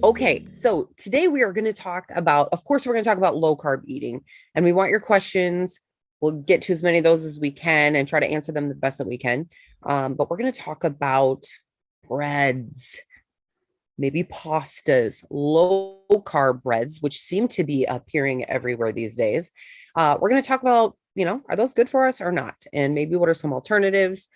Okay, so today we are going to talk about, of course, we're going to talk about low carb eating, and we want your questions. We'll get to as many of those as we can and try to answer them the best that we can. But we're going to talk about breads, maybe pastas, low carb breads, which seem to be appearing everywhere these days. We're going to talk about, are those good for us or not? And maybe what are some alternatives?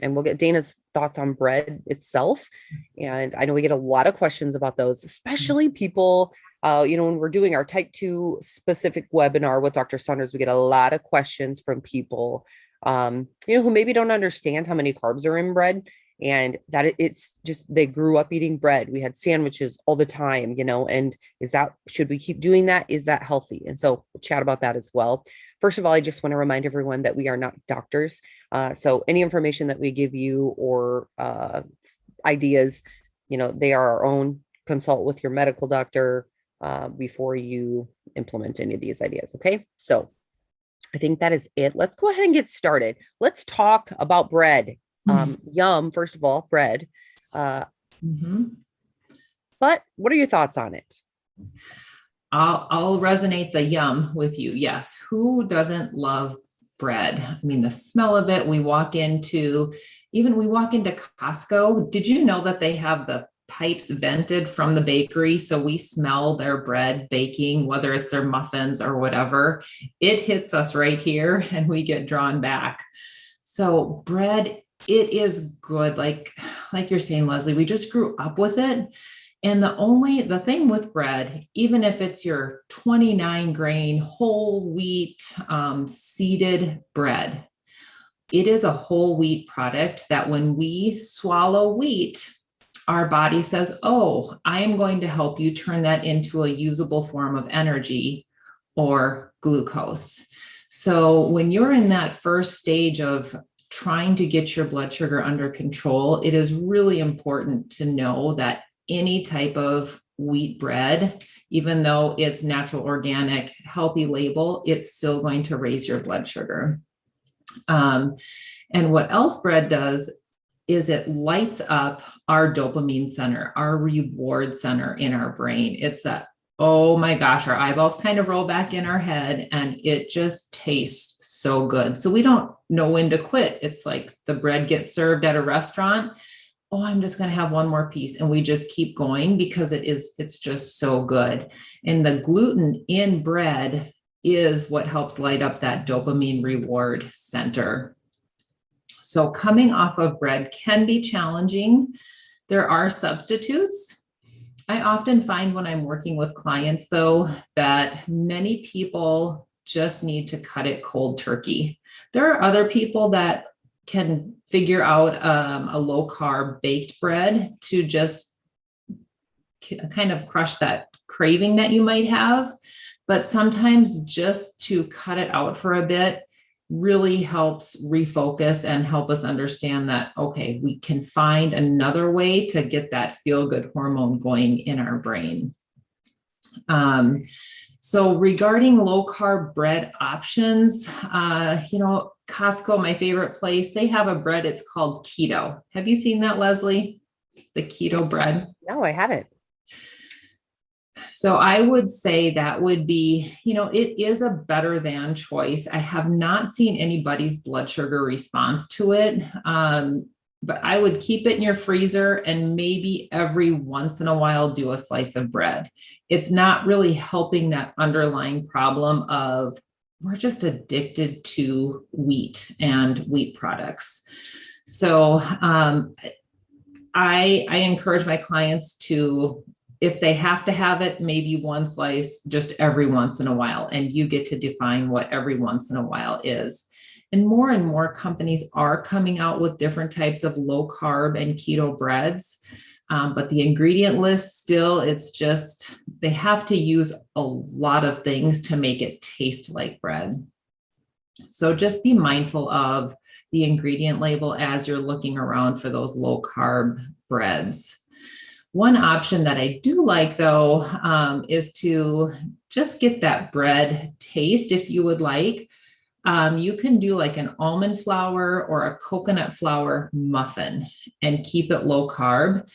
And we'll get Dana's thoughts on bread itself. And I know we get a lot of questions about those, especially people, when we're doing our type 2 specific webinar with Dr. Saunders, we get a lot of questions from people, who maybe don't understand how many carbs are in bread and that it's just they grew up eating bread. We had sandwiches all the time, and should we keep doing that? Is that healthy? And so we'll chat about that as well. First of all, I just want to remind everyone that we are not doctors. So any information that we give you or ideas, they are our own. Consult with your medical doctor before you implement any of these ideas. Okay. So I think that is it. Let's go ahead and get started. Let's talk about bread. Yum, first of all, bread. But what are your thoughts on it? I'll resonate the yum with you. Yes. Who doesn't love bread? I mean, the smell of it, we walk into Costco. Did you know that they have the pipes vented from the bakery? So we smell their bread baking, whether it's their muffins or whatever. It hits us right here and we get drawn back. So bread, it is good. Like you're saying, Leslie, we just grew up with it. And the thing with bread, even if it's your 29 grain whole wheat seeded bread, it is a whole wheat product that when we swallow wheat, our body says, oh, I am going to help you turn that into a usable form of energy or glucose. So when you're in that first stage of trying to get your blood sugar under control, it is really important to know that any type of wheat bread, even though it's natural, organic, healthy label, it's still going to raise your blood sugar. And what else bread does is it lights up our dopamine center, our reward center in our brain. It's that, oh my gosh, our eyeballs kind of roll back in our head and it just tastes so good. So we don't know when to quit. It's like the bread gets served at a restaurant. Oh, I'm just going to have one more piece. And we just keep going because it's just so good. And the gluten in bread is what helps light up that dopamine reward center. So coming off of bread can be challenging. There are substitutes. I often find when I'm working with clients, though, that many people just need to cut it cold turkey. There are other people that can figure out a low carb baked bread to just kind of crush that craving that you might have. But sometimes just to cut it out for a bit really helps refocus and help us understand that, okay, we can find another way to get that feel-good hormone going in our brain. So regarding low carb bread options, Costco, my favorite place, they have a bread. It's called keto. Have you seen that, Leslie? The keto bread? No, I haven't. So I would say that would be, it is a better than choice. I have not seen anybody's blood sugar response to it. But I would keep it in your freezer and maybe every once in a while do a slice of bread. It's not really helping that underlying problem of we're just addicted to wheat and wheat products. So I encourage my clients to, if they have to have it, maybe one slice just every once in a while, and you get to define what every once in a while is. And more companies are coming out with different types of low carb and keto breads. But the ingredient list still, it's just, they have to use a lot of things to make it taste like bread. So just be mindful of the ingredient label as you're looking around for those low carb breads. One option that I do like, though, is to just get that bread taste if you would like. You can do like an almond flour or a coconut flour muffin and keep it low carb.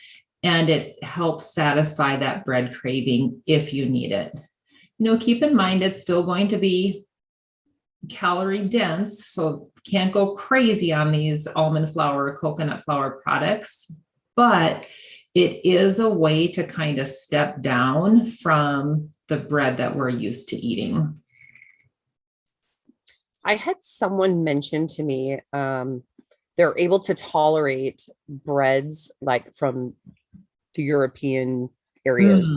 and it helps satisfy that bread craving if you need it. Keep in mind, it's still going to be calorie dense, so can't go crazy on these almond flour or coconut flour products, but it is a way to kind of step down from the bread that we're used to eating. I had someone mention to me, they're able to tolerate breads like from the European areas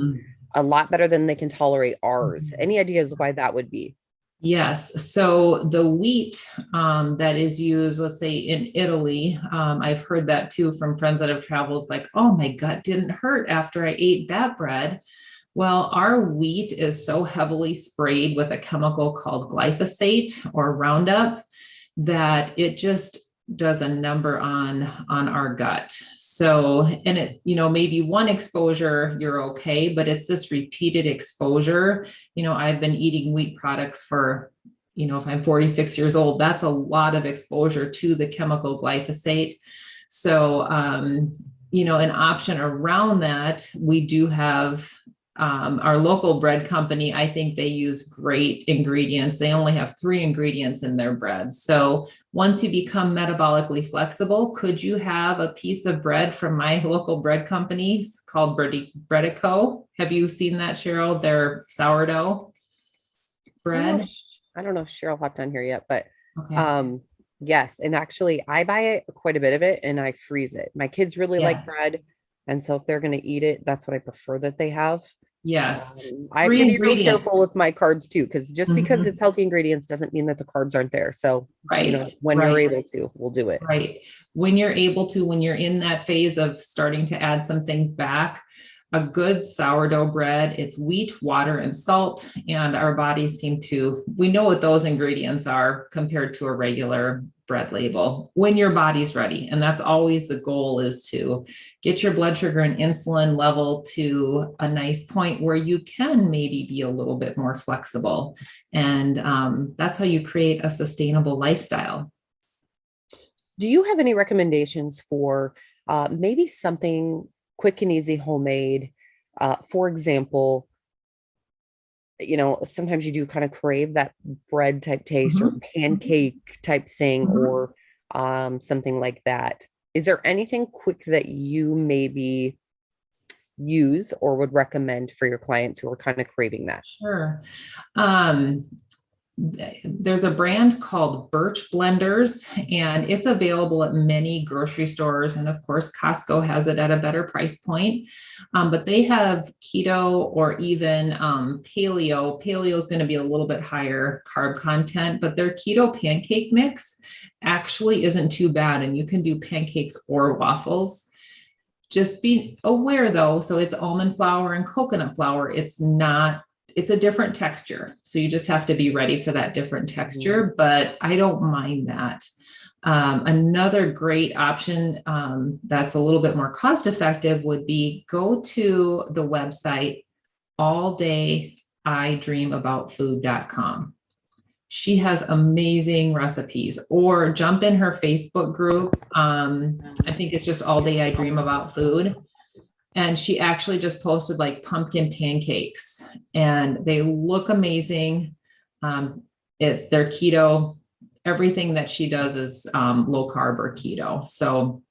a lot better than they can tolerate ours. Any ideas why that would be? Yes. So the wheat that is used, let's say in Italy, I've heard that too from friends that have traveled. It's like, oh, my gut didn't hurt after I ate that bread. Well, our wheat is so heavily sprayed with a chemical called glyphosate or Roundup that it just does a number on our gut. So, and it, maybe one exposure, you're okay, but it's this repeated exposure. I've been eating wheat products for, if I'm 46 years old, that's a lot of exposure to the chemical glyphosate. So, an option around that, we do have our local bread company. I think they use great ingredients. They only have 3 ingredients in their bread. So once you become metabolically flexible, could you have a piece of bread from my local bread company called Breadico? Have you seen that, Cheryl? Their sourdough bread. I don't know if Cheryl hopped on here yet, but Okay. yes. And actually I buy quite a bit of it and I freeze it. My kids really like Yes. bread. And so if they're going to eat it, that's what I prefer that they have. Yes. I have 3 to be real ingredients. careful with my carbs too, because just because Mhm. it's healthy ingredients doesn't mean that the carbs aren't there. So, Right. when you're Right. able to, we'll do it. Right. When you're able to, when you're in that phase of starting to add some things back, a good sourdough bread, it's wheat, water, and salt. And our bodies we know what those ingredients are compared to a regular bread label when your body's ready. And that's always the goal, is to get your blood sugar and insulin level to a nice point where you can maybe be a little bit more flexible. And that's how you create a sustainable lifestyle. Do you have any recommendations for maybe something quick and easy homemade? For example, sometimes you do kind of crave that bread type taste or Mhm. pancake type thing Mhm. or something like that. Is there anything quick that you maybe use or would recommend for your clients who are kind of craving that? Sure. Um, there's a brand called Birch Blenders, and it's available at many grocery stores. And of course, Costco has it at a better price point. But they have keto or even paleo. Paleo is going to be a little bit higher carb content, but their keto pancake mix actually isn't too bad. And you can do pancakes or waffles. Just be aware though, so it's almond flour and coconut flour. It's a different texture. So you just have to be ready for that different texture, but I don't mind that. Another great option that's a little bit more cost effective would be go to the website alldayidreamaboutfood.com. She has amazing recipes, or jump in her Facebook group. I think it's just All Day I Dream About Food. And she actually just posted like pumpkin pancakes and they look amazing. It's their keto. Everything that she does is low carb or keto. So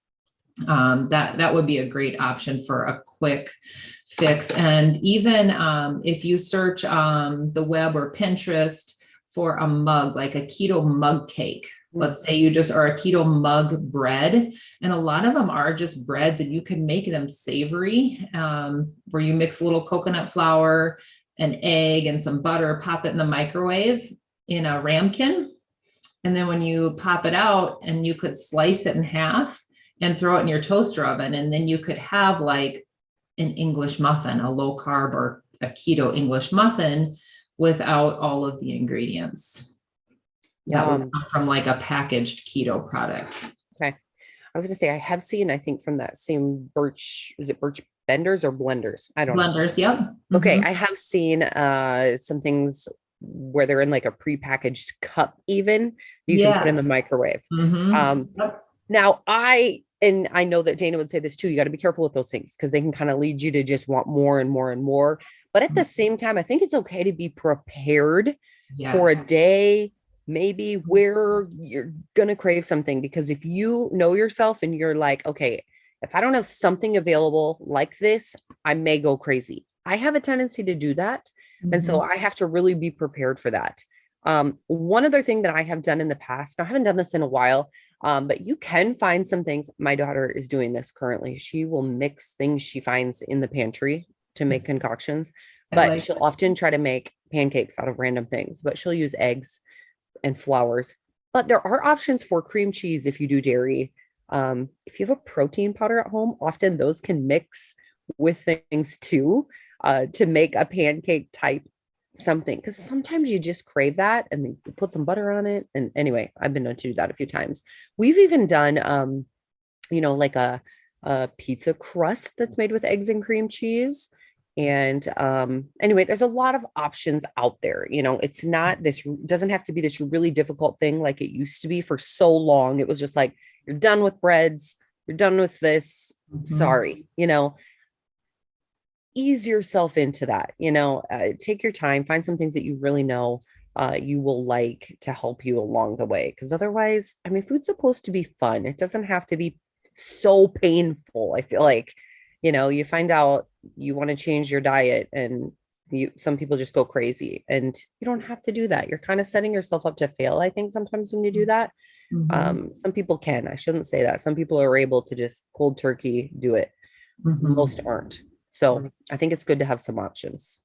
that would be a great option for a quick fix. And even if you search the web or Pinterest for a mug, like a keto mug cake, let's say you just are a keto mug bread, and a lot of them are just breads, and you can make them savory, where you mix a little coconut flour, an egg, and some butter, pop it in the microwave in a ramekin. And then when you pop it out, and you could slice it in half and throw it in your toaster oven, and then you could have like an English muffin, a low carb or a keto English muffin without all of the ingredients that would come from like a packaged keto product. Okay. I was going to say, I have seen, I think from that same Birch, is it Birch Benders or Blenders? I don't know. Blenders, yep. Okay. I have seen some things where they're in like a prepackaged cup even you can put in the Yes. microwave. Yep. Now I and I know that Dana would say this too. You got to be careful with those things because they can kind of lead you to just want more and more and more. But at the same time, I think it's okay to be prepared for a Yes. day, maybe where you're going to crave something. Because if you know yourself and you're like, okay, if I don't have something available like this, I may go crazy. I have a tendency to do that. And so Mhm. I have to really be prepared for that. One other thing that I have done in the past, now I haven't done this in a while, but you can find some things. My daughter is doing this currently. She will mix things she finds in the pantry to make concoctions, I but like she'll often try to make pancakes out of random things, but she'll use eggs and flours. But there are options for cream cheese if you do dairy. If you have a protein powder at home, often those can mix with things too, to make a pancake type something. Because sometimes you just crave that and then you put some butter on it. And anyway, I've been known to do that a few times. We've even done, like a pizza crust that's made with eggs and cream cheese. And anyway, there's a lot of options out there. It's not this, doesn't have to be this really difficult thing like it used to be for so long. It was just like, you're done with breads, you're done with this. Mhm. Sorry, ease yourself into that. Take your time, find some things that you really know you will like to help you along the way. Because otherwise, I mean, food's supposed to be fun. It doesn't have to be so painful. I feel like, you find out you want to change your diet and some people just go crazy and you don't have to do that. You're kind of setting yourself up to fail, I think, sometimes when you do that. Mhm. Some people can, I shouldn't say that. Some people are able to just cold turkey do it. Most Mhm. aren't. So I think it's good to have some options.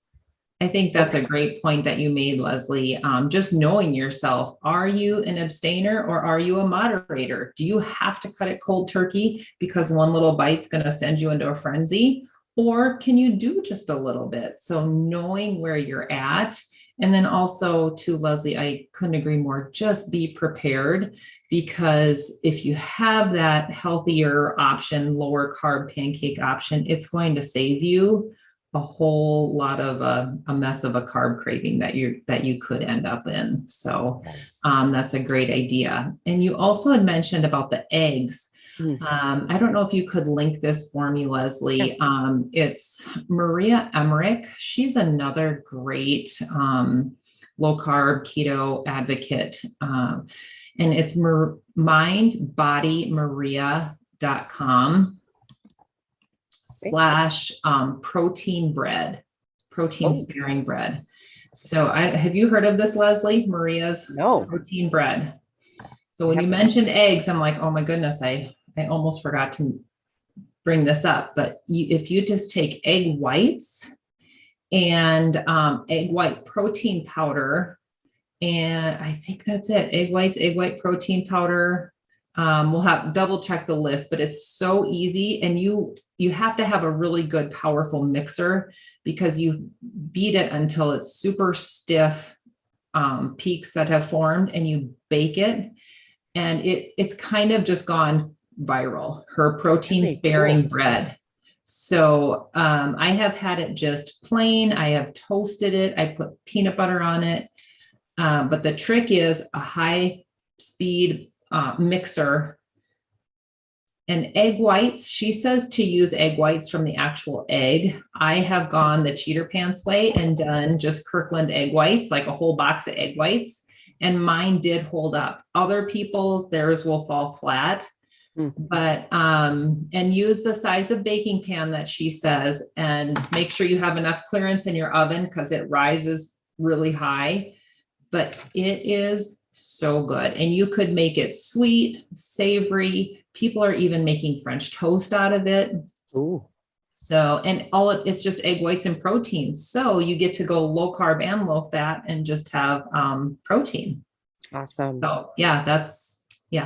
I think that's Okay. a great point that you made, Leslie. Just knowing yourself. Are you an abstainer or are you a moderator? Do you have to cut it cold turkey because one little bite's going to send you into a frenzy? Or can you do just a little bit? So knowing where you're at. And then also to Leslie, I couldn't agree more. Just be prepared because if you have that healthier option, lower carb pancake option, it's going to save you a whole lot of a mess of a carb craving that you could end up in. So Yes. that's a great idea. And you also had mentioned about the eggs. Mm. I don't know if you could link this for me, Yeah. Leslie. It's Maria Emmerich. She's another great low carb keto advocate. And it's mindbodymaria.com Okay. slash protein bread, protein Oh, sparing bread. So have you heard of this, Leslie? Maria's no, protein bread. So I when you haven't. mentioned eggs, I'm like, oh my goodness, I almost forgot to bring this up. But if you just take egg whites and egg white protein powder, and I think that's it. Egg whites, egg white protein powder. We'll have double check the list, but it's so easy. And you have to have a really good, powerful mixer because you beat it until it's super stiff peaks that have formed, and you bake it. And it's kind of just gone viral. Her protein Really cool. sparing bread. So I have had it just plain. I have toasted it. I put peanut butter on it. But the trick is a high speed mixer and egg whites. She says to use egg whites from the actual egg. I have gone the cheater pants way and done just Kirkland egg whites, like a whole box of egg whites. And mine did hold up. Other people's, theirs will fall flat. Mm. But and use the size of baking pan that she says, and make sure you have enough clearance in your oven because it rises really high. But it is so good. And you could make it sweet, savory. People are even making French toast out of it. Ooh, So, and it's just egg whites and protein. So you get to go low carb and low fat and just have protein. awesome. So yeah.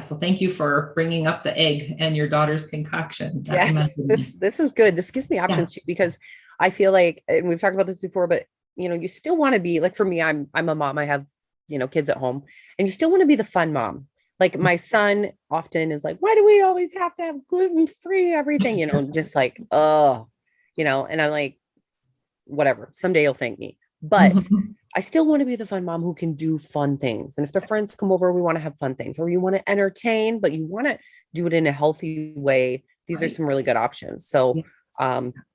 So thank you for bringing up the egg and your daughter's concoction. That Yeah, reminded this me. this is good. This gives me Yeah. options too because I feel like, and we've talked about this before, but you still want to be like, for me, I'm a mom. I have, kids at home, and you still want to be the fun mom. Like my son often is like, why do we always have to have gluten-free everything? Just like, oh, and I'm like, whatever. Someday you'll thank me. But I still want to be the fun mom who can do fun things. And if the friends come over, we want to have fun things, or you want to entertain, but you want to do it in a healthy way. These are Right. some really good options. So, Yes,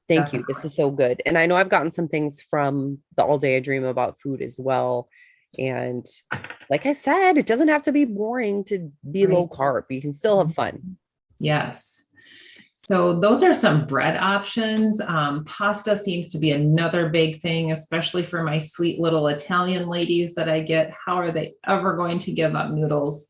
thank you. This definitely. is so good. And I know I've gotten some things from the All Day I Dream about food as well. And like I said, it doesn't have to be boring to be low Right. carb. You can still have fun. Yes. So those are some bread options. Pasta seems to be another big thing, especially for my sweet little Italian ladies that I get. How are they ever going to give up noodles?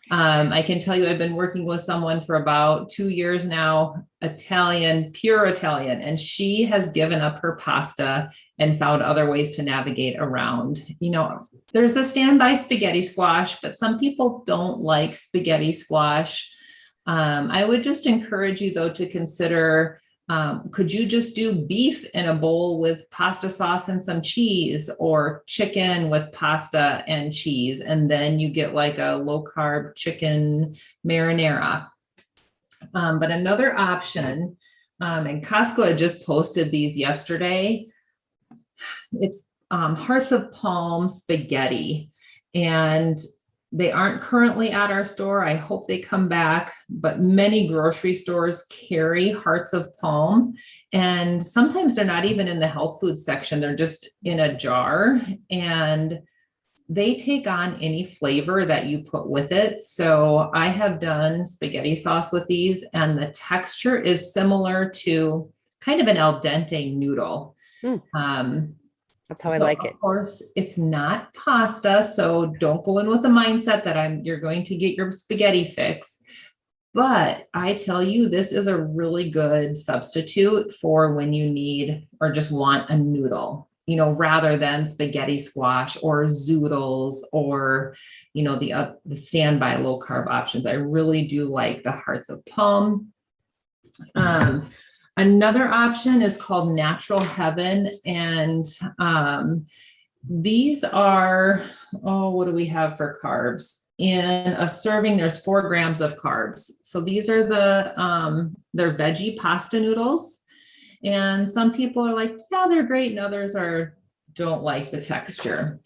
I can tell you, I've been working with someone for about 2 years now, Italian, pure Italian, and she has given up her pasta and found other ways to navigate around. There's a standby spaghetti squash, but some people don't like spaghetti squash. I would just encourage you, though, to consider, could you just do beef in a bowl with pasta sauce and some cheese, or chicken with pasta and cheese, and then you get like a low carb chicken marinara. But another option, and Costco had just posted these yesterday, it's hearts of palm spaghetti. And they aren't currently at our store. I hope they come back, but many grocery stores carry hearts of palm. And sometimes they're not even in the health food section, they're just in a jar. And they take on any flavor that you put with it. So I have done spaghetti sauce with these, and the texture is similar to kind of an al dente noodle. Mm, Um, that's how I so like of it. course it's not pasta, so don't go in with the mindset that you're going to get your spaghetti fix. But I tell you, this is a really good substitute for when you need or just want a noodle, rather than spaghetti squash or zoodles, or, the standby low carb options. I really do like the hearts of palm. Um, Another option is called Natural Heaven. And these are, what do we have for carbs? In a serving, there's 4 grams of carbs. So these are they're veggie pasta noodles. And some people are like, yeah, they're great. And others don't like the texture.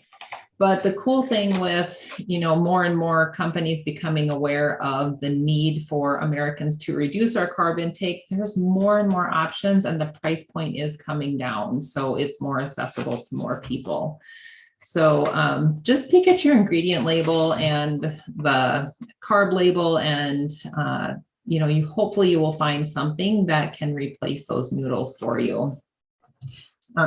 But the cool thing with, more and more companies becoming aware of the need for Americans to reduce our carb intake, there's more and more options, and the price point is coming down. So it's more accessible to more people. So just peek at your ingredient label and the carb label, and hopefully you will find something that can replace those noodles for you.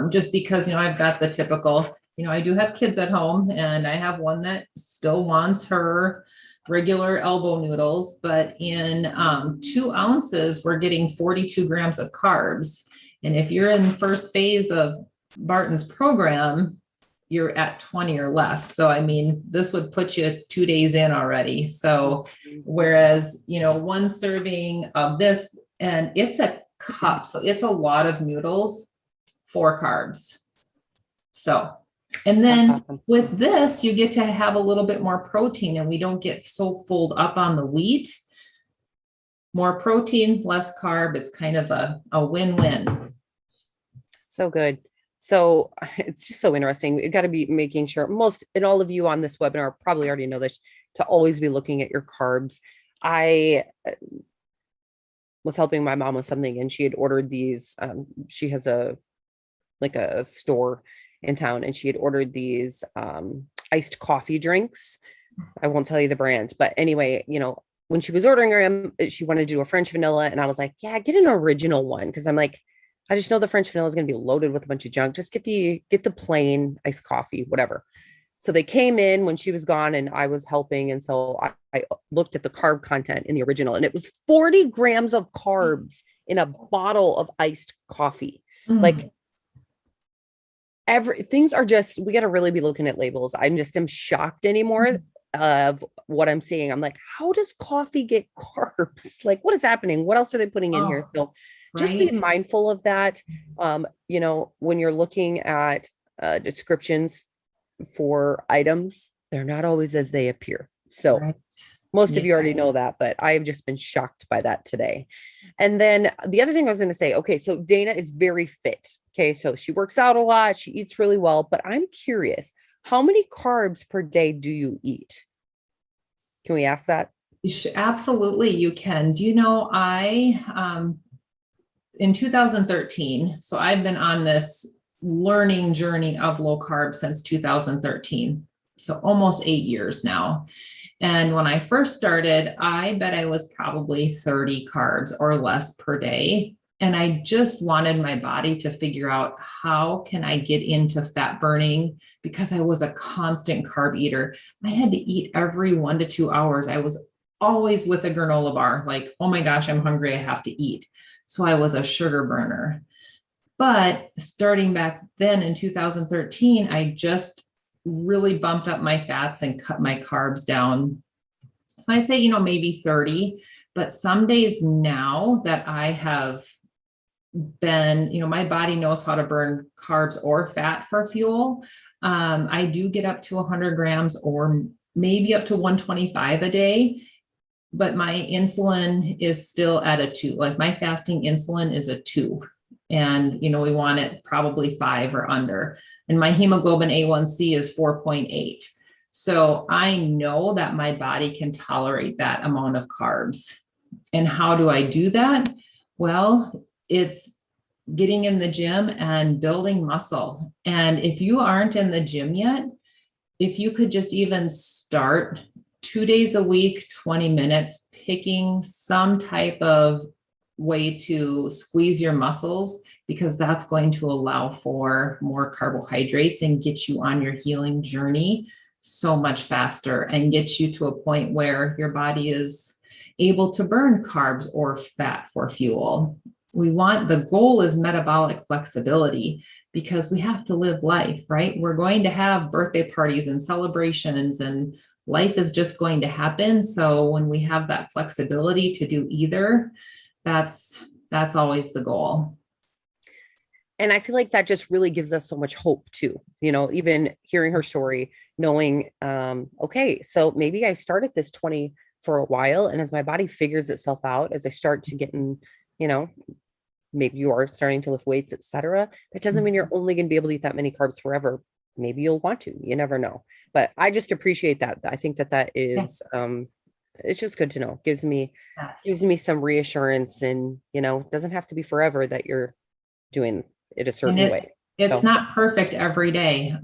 Just because, I've got the typical, I do have kids at home, and I have one that still wants her regular elbow noodles, but in 2 ounces, we're getting 42 grams of carbs. And if you're in the first phase of Barton's program, you're at 20 or less. So, I mean, this would put you 2 days in already. So, whereas, 1 serving of this, and it's a cup, so it's a lot of noodles, 4 carbs. So, and then Awesome. with this, you get to have a little bit more protein, and we don't get so full up on the wheat. More protein, less carb. It's kind of a win-win. So good. So it's just so interesting. We've got to be making sure most and all of you on this webinar probably already know this, to always be looking at your carbs. I was helping my mom with something, and she had ordered these. She has a store in town, and she had ordered these iced coffee drinks. I won't tell you the brand, but anyway, when she was ordering them, she wanted to do a French vanilla, and I was like, yeah, get an original one, because I'm like, I just know the French vanilla is going to be loaded with a bunch of junk. Just get the plain iced coffee, whatever. So they came in when she was gone, and I was helping, and so I looked at the carb content in the original, and it was 40 grams of carbs in a bottle of iced coffee. Like, things are just, we got to really be looking at labels. I'm shocked anymore of what I'm seeing. I'm like, how does coffee get carbs? Like, what is happening? What else are they putting in here? So just be mindful of that. When you're looking at descriptions for items, they're not always as they appear. So most of you already know that, but I've just been shocked by that today. And then the other thing I was going to say, okay, so Dana is very fit Okay, so she works out a lot, she eats really well, but I'm curious, how many carbs per day do you eat? Can we ask that? Absolutely, you can. Do you know, in 2013, so I've been on this learning journey of low carb since 2013. So almost 8 years now. And when I first started, I bet I was probably 30 carbs or less per day. And I just wanted my body to figure out how can I get into fat burning because I was a constant carb eater. I had to eat every 1 to 2 hours. I was always with a granola bar, like, oh my gosh, I'm hungry, I have to eat. So I was a sugar burner. But starting back then in 2013, I just really bumped up my fats and cut my carbs down. So I'd say, maybe 30, but some days now that I have been, my body knows how to burn carbs or fat for fuel. I do get up to 100 grams or maybe up to 125 a day, but my insulin is still at a 2. Like my fasting insulin is a 2. And, we want it probably 5 or under. And my hemoglobin A1C is 4.8. So I know that my body can tolerate that amount of carbs. And how do I do that? Well, it's getting in the gym and building muscle. And if you aren't in the gym yet, if you could just even start 2 days a week, 20 minutes, picking some type of way to squeeze your muscles, because that's going to allow for more carbohydrates and get you on your healing journey so much faster and get you to a point where your body is able to burn carbs or fat for fuel. The goal is metabolic flexibility because we have to live life, right? We're going to have birthday parties and celebrations and life is just going to happen. So when we have that flexibility to do either, that's always the goal. And I feel like that just really gives us so much hope too. Even hearing her story, knowing, okay, so maybe I started this 20 for a while. And as my body figures itself out, as I start to get in, maybe you are starting to lift weights, etc. That doesn't mean you're only going to be able to eat that many carbs forever. Maybe you'll want to, you never know. But I just appreciate that. I think that is, it's just good to know. Gives me some reassurance, and, it doesn't have to be forever that you're doing it a certain way. It's not perfect every day.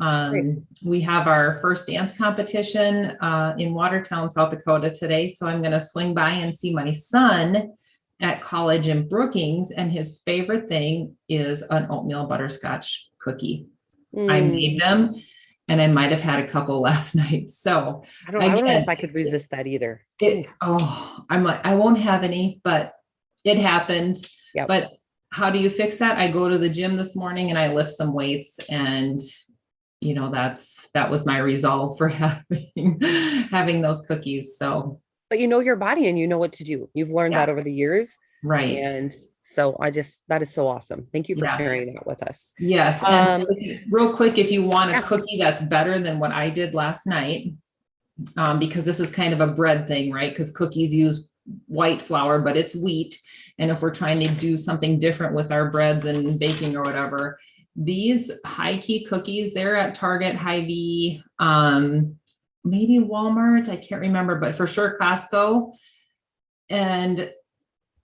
We have our first dance competition in Watertown, South Dakota today. So I'm going to swing by and see my son at college in Brookings. And his favorite thing is an oatmeal butterscotch cookie. I made them and I might've had a couple last night. So I don't know if I could resist that either. I'm like, I won't have any, but it happened. Yep. But how do you fix that? I go to the gym this morning and I lift some weights, and that was my resolve for having those cookies. So, but your body and you know what to do. You've learned that over the years. Right. And so that is so awesome. Thank you for sharing that with us. Yes. And real quick, if you want a cookie that's better than what I did last night, because this is kind of a bread thing, right? Because cookies use white flour, but it's wheat. And if we're trying to do something different with our breads and baking or whatever, these high key cookies, they're at Target, Hy-Vee, maybe Walmart, I can't remember, but for sure Costco. And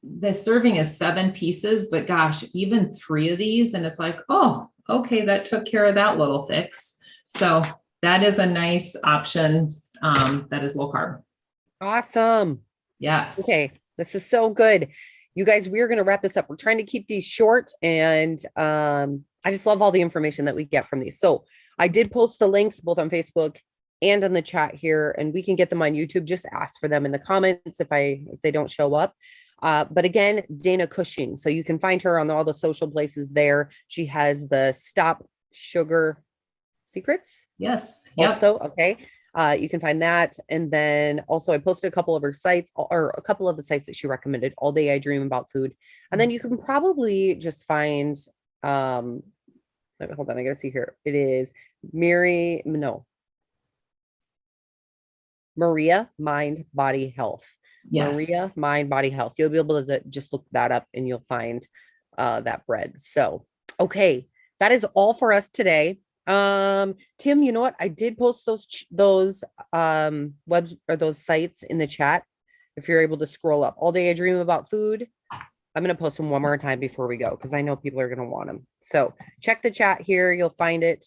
the serving is 7 pieces, but gosh, even 3 of these, and it's like, oh, okay, that took care of that little fix. So that is a nice option. That is low carb. Awesome. Yes. Okay. This is so good. You guys, we're going to wrap this up. We're trying to keep these short, and I just love all the information that we get from these. So I did post the links both on Facebook and on the chat here, and we can get them on YouTube. Just ask for them in the comments if they don't show up. But again, Dana Cushing. So you can find her on all the social places there. She has the Stop Sugar Secrets. Yes. Also, okay. You can find that. And then also I posted a couple of her sites, or a couple of the sites that she recommended. All Day I Dream About Food. And then you can probably just find, hold on, I gotta see here. It is Maria Mind Body Health. Yes. Maria Mind Body Health. You'll be able to just look that up and you'll find that bread. So, okay. that is all for us today. Tim, you know what? I did post those webs or those sites in the chat. If you're able to scroll up, All Day I Dream About Food. I'm going to post them one more time before we go because I know people are going to want them. So check the chat here. You'll find it.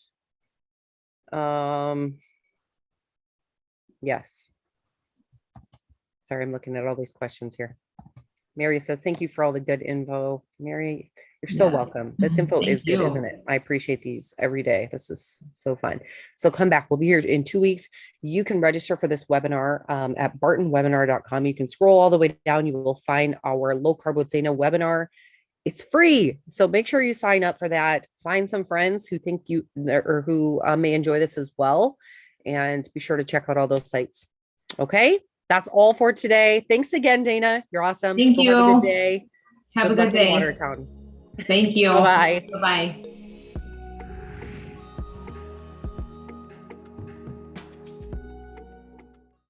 Yes. Sorry, I'm looking at all these questions here. Mary says, thank you for all the good info. Mary, you're so welcome. This info is good, isn't it? I appreciate these every day. This is so fun. So come back. We'll be here in 2 weeks. You can register for this webinar at bartonwebinar.com. You can scroll all the way down. You will find our low carb with Zaina webinar. It's free. So make sure you sign up for that. Find some friends who think you or who may enjoy this as well. And be sure to check out all those sites. Okay. That's all for today. Thanks again, Dana. You're awesome. Thank you. Have a good day. Have a good day. Watertown. Thank you. Bye. Bye-bye.